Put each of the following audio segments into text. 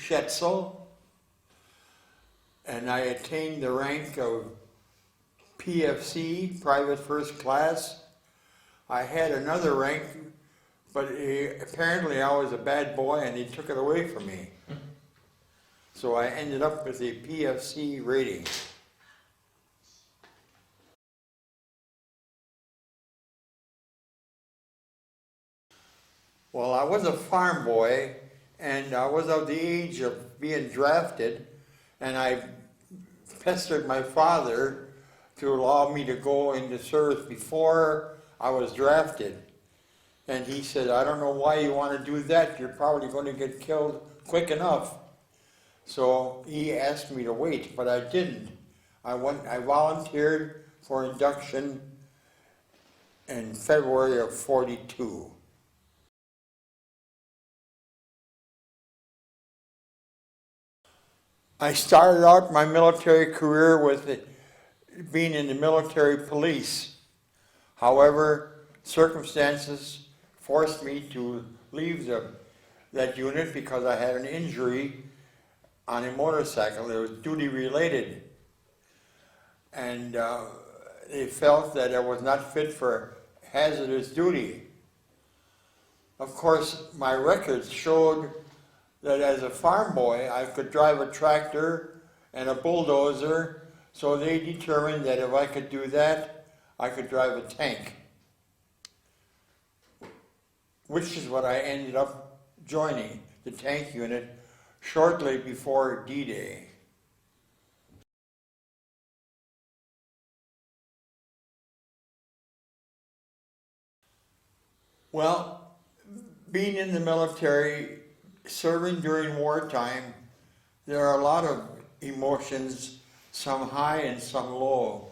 Schaetzel, and I attained the rank of PFC, Private First Class. I had another rank, but apparently I was a bad boy and he took it away from me. So I ended up with a PFC rating. Well, I was a farm boy, and I was of the age of being drafted, and I pestered my father to allow me to go into service before I was drafted. And he said, I don't know why you want to do that. You're probably going to get killed quick enough. So he asked me to wait, but I didn't. I volunteered for induction in February of '42. I started out my military career with being in the military police. However, circumstances forced me to leave that unit because I had an injury on a motorcycle. It was duty related. And they felt that I was not fit for hazardous duty. Of course, my records showed that as a farm boy, I could drive a tractor and a bulldozer, so they determined that if I could do that, I could drive a tank, which is what I ended up joining, the tank unit, shortly before D-Day. Well, being in the military, serving during wartime, there are a lot of emotions, some high and some low.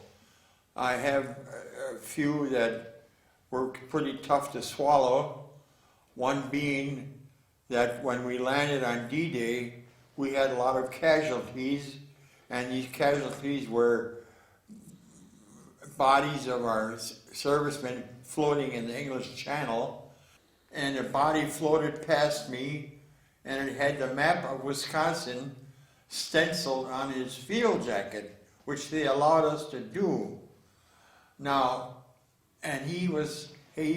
I have a few that were pretty tough to swallow, one being that when we landed on D-Day, we had a lot of casualties, and these casualties were bodies of our servicemen floating in the English Channel, and a body floated past me, and it had the map of Wisconsin stenciled on his field jacket, which they allowed us to do. Now, and he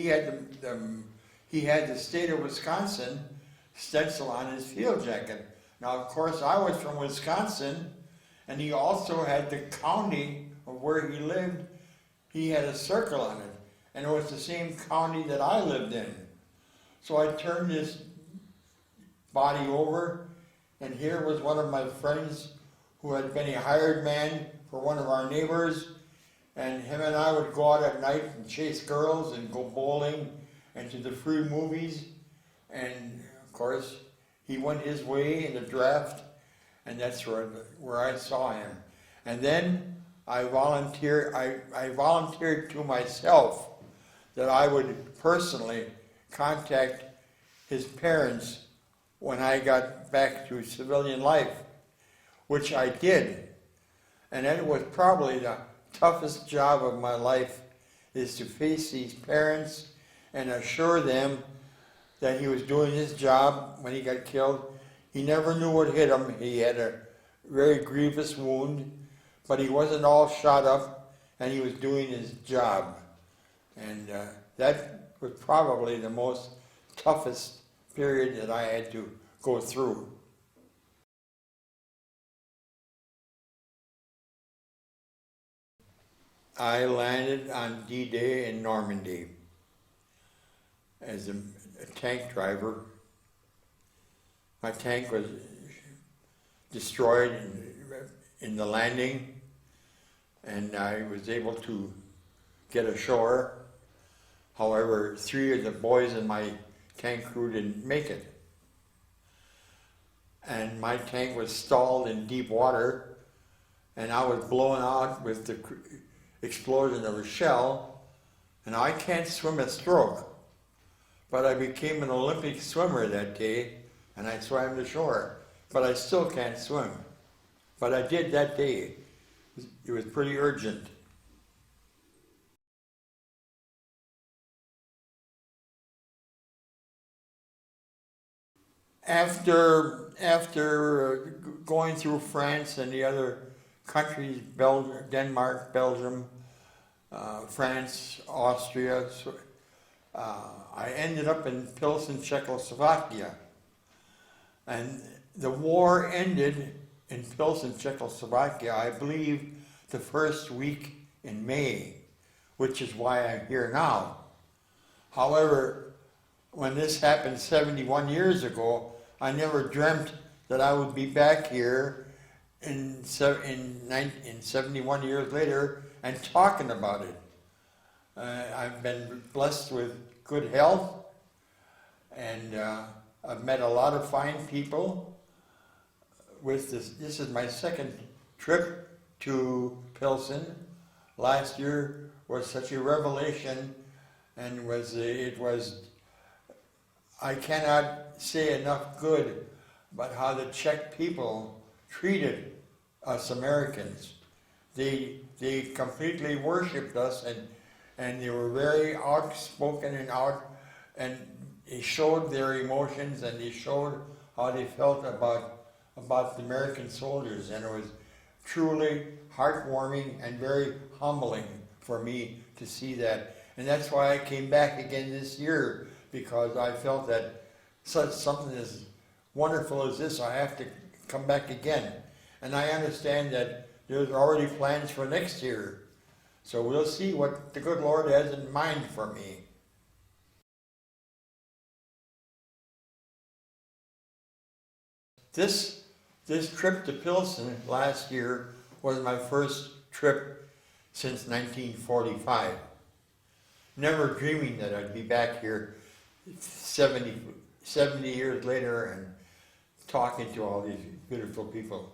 had the state of Wisconsin stenciled on his field jacket. Now, of course, I was from Wisconsin, and he also had the county of where he lived. He had a circle on it, and it was the same county that I lived in. So I turned this body over, and here was one of my friends who had been a hired man for one of our neighbors, and him and I would go out at night and chase girls and go bowling and to the free movies, and of course he went his way in the draft, and that's where I saw him. And then I volunteered to myself that I would personally contact his parents when I got back to civilian life, which I did. And it was probably the toughest job of my life, is to face these parents and assure them that he was doing his job when he got killed. He never knew what hit him. He had a very grievous wound, but he wasn't all shot up, and he was doing his job. And that was probably the most toughest period that I had to go through. I landed on D-Day in Normandy as a tank driver. My tank was destroyed in the landing, and I was able to get ashore. However, 3 of the boys in my tank crew didn't make it. And my tank was stalled in deep water, and I was blown out with the explosion of a shell, and I can't swim a stroke. But I became an Olympic swimmer that day, and I swam to shore. But I still can't swim. But I did that day. It was pretty urgent. after going through France and the other countries, Denmark, Belgium, France, Austria, I ended up in Plzeň, Czechoslovakia. And the war ended in Plzeň, Czechoslovakia, I believe, the first week in May, which is why I'm here now. However, when this happened 71 years ago, I never dreamt that I would be back here in 71 years later and talking about it. I've been blessed with good health, and I've met a lot of fine people. With this is my second trip to Plzeň. Last year was such a revelation, and it was I cannot say enough good about how the Czech people treated us Americans. They completely worshipped us, and they were very outspoken and they showed their emotions, and they showed how they felt about the American soldiers, and it was truly heartwarming and very humbling for me to see that. And that's why I came back again this year, because I felt that something as wonderful as this, I have to come back again. And I understand that there's already plans for next year. So we'll see what the good Lord has in mind for me. This trip to Plzeň last year was my first trip since 1945. Never dreaming that I'd be back here 70 years later and talking to all these beautiful people.